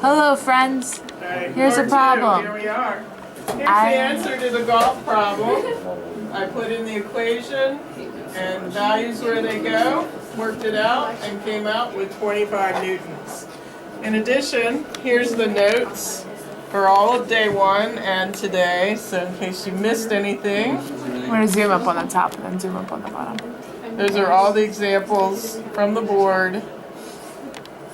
Hello, friends. Okay, Here's a part two, problem. Here we are. Here's the answer to the golf problem. I put in the equation and values where they go, worked it out, and came out with 25 newtons. In addition, here's the notes for all of day one and today, so in case you missed anything. I'm going to zoom up on the top and then zoom up on the bottom. Those are all the examples from the board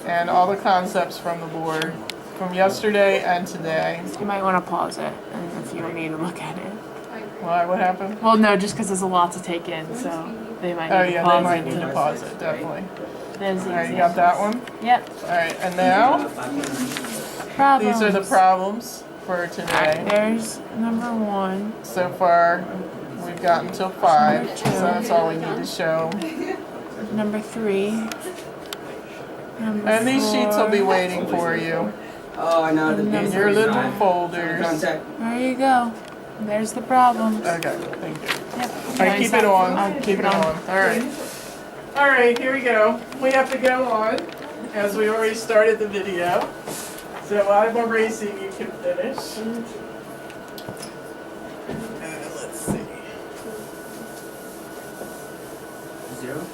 and all the concepts from the board from yesterday and today. You might want to pause it and if you need to look at it. Why? What happened? Well, no, just because there's a lot to take in, so they might need Oh to yeah, pause they might it. need to pause it, definitely. There's the Alright, you got that one? Yep. Alright, and now, Problems. these are the problems for today. There's number 1. So far, we've gotten till 5, so that's all we need to show. Number 3. Number And these sheets will be 4. waiting for you Oh, I know the in days your are little done. folders. There you go. There's the problems. Okay, thank you. Yep. Alright, keep it on. I'll Keep it on. Alright. Alright, here we go. We have to go on, as we already started the video. So I'm erasing, you can finish. Let's see. 0?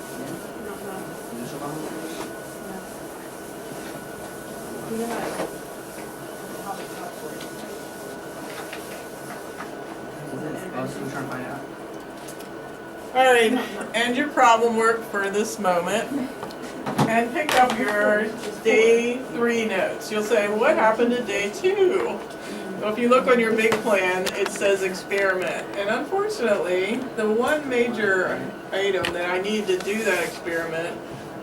Initial value? I was still trying to find out. Alright, end your problem work for this moment and pick up your day 3 notes. You'll say, what happened to day 2? Well, if you look on your big plan, it says experiment. And unfortunately, the one major item that I need to do that experiment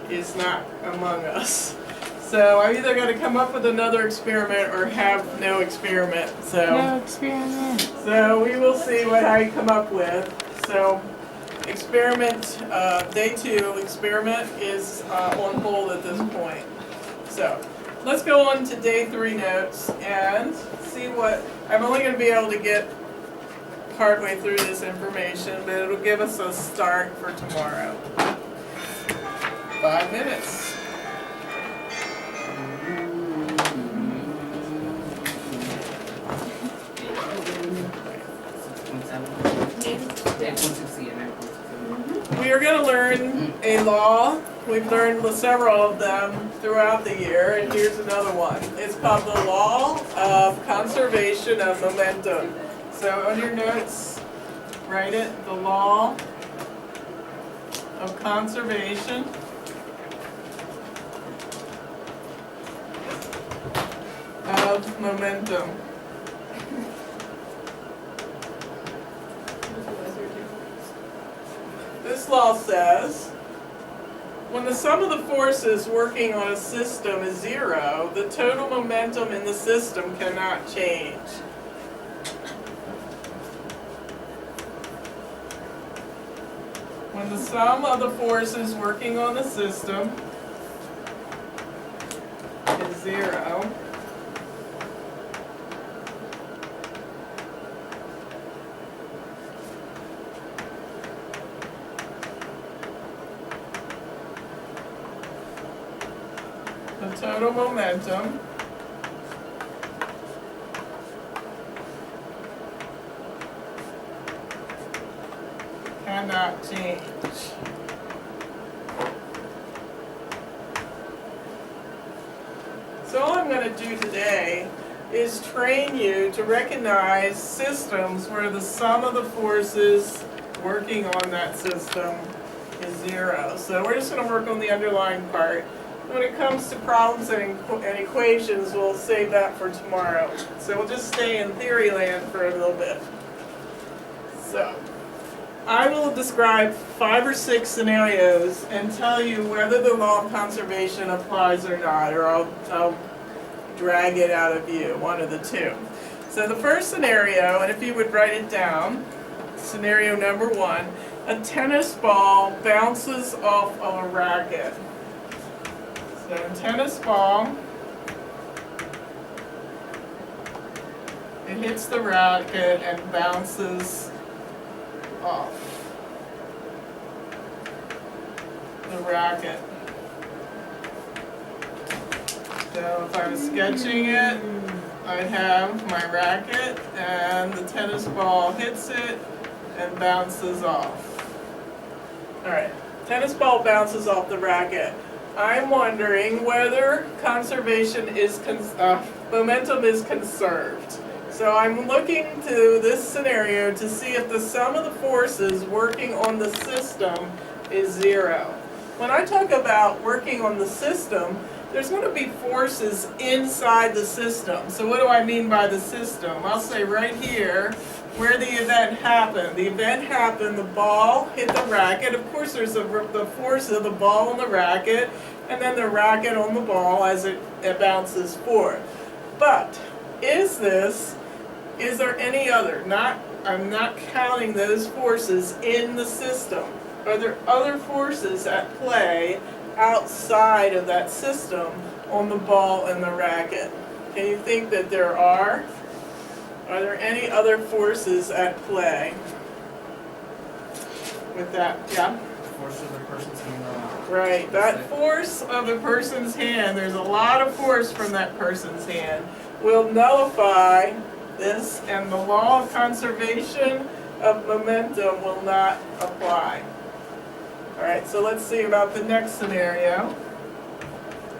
is not among us. So I'm either going to come up with another experiment or have no experiment. No experiment. So we will see how you come up with. So experiment, day 2 experiment is on hold at this point. So let's go on to day 3 notes and see what, I'm only going to be able to get partway through this information, but it'll give us a start for tomorrow. 5 minutes. We are going to learn a law. We've learned several of them throughout the year, and here's another one. It's called the law of conservation of momentum. So on your notes, write it, the law of conservation of momentum. This law says, when the sum of the forces working on a system is 0, the total momentum in the system cannot change. When the sum of the forces working on the system is 0, the total momentum cannot change. So all I'm going to do today is train you to recognize systems where the sum of the forces working on that system is 0. So we're just going to work on the underlying part. When it comes to problems and equations, we'll save that for tomorrow. So we'll just stay in theory land for a little bit. So I will describe 5 or 6 scenarios and tell you whether the law of conservation applies or not, or I'll drag it out of you, one of the two. So the first scenario, and if you would write it down, scenario number 1, a tennis ball bounces off of a racket. So a tennis ball, it hits the racket and bounces off the racket. So if I was sketching it, I'd have my racket and the tennis ball hits it and bounces off. Alright, tennis ball bounces off the racket. I'm wondering whether momentum is conserved. So I'm looking to this scenario to see if the sum of the forces working on the system is 0. When I talk about working on the system, there's going to be forces inside the system. So what do I mean by the system? I'll say right here where the event happened. The event happened, the ball hit the racket. Of course there's the force of the ball on the racket, and then the racket on the ball as it bounces forth. But is there any other? I'm not counting those forces in the system. Are there other forces at play outside of that system on the ball and the racket? Can you think that there are? Are there any other forces at play with that? Yeah? Force of the person's hand. Right, that force of a person's hand, there's a lot of force from that person's hand, will nullify this, and the law of conservation of momentum will not apply. Alright, so let's see about the next scenario.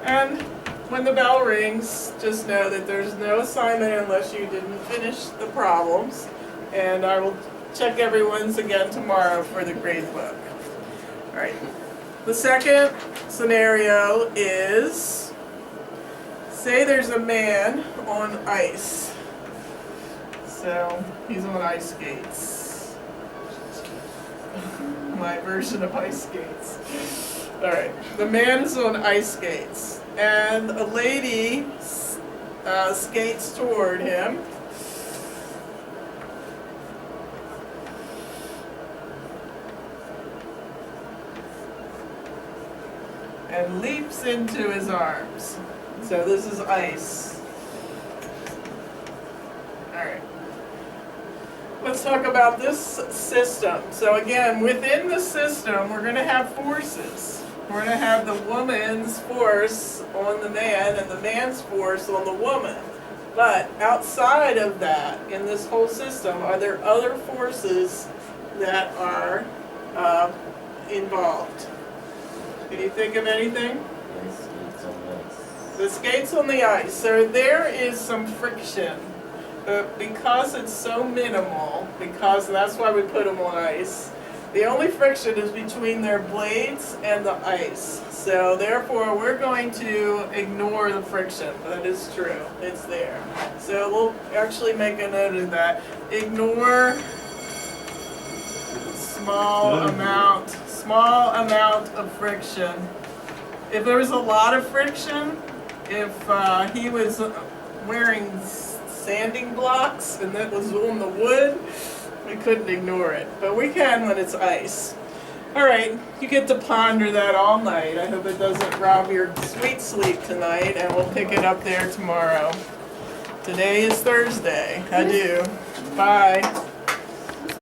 And when the bell rings, just know that there's no assignment unless you didn't finish the problems. And I will check everyone's again tomorrow for the grade book. Alright, the second scenario is, say there's a man on ice. So, he's on ice skates. My version of ice skates. Alright, the man is on ice skates, and a lady skates toward him. And leaps into his arms. So this is ice. Alright. Let's talk about this system. So again, within the system, we're going to have forces. We're going to have the woman's force on the man and the man's force on the woman. But outside of that, in this whole system, are there other forces that are involved? Can you think of anything? The skates on the ice. So there is some friction. But because it's so minimal, because that's why we put them on ice, the only friction is between their blades and the ice. So therefore, we're going to ignore the friction. That is true. It's there. So we'll actually make a note of that. Ignore small amount of friction. If there was a lot of friction, if he was wearing sanding blocks and that was on the wood, we couldn't ignore it. But we can when it's ice. Alright, you get to ponder that all night. I hope it doesn't rob your sweet sleep tonight, and we'll pick it up there tomorrow. Today is Thursday. Adieu. Bye.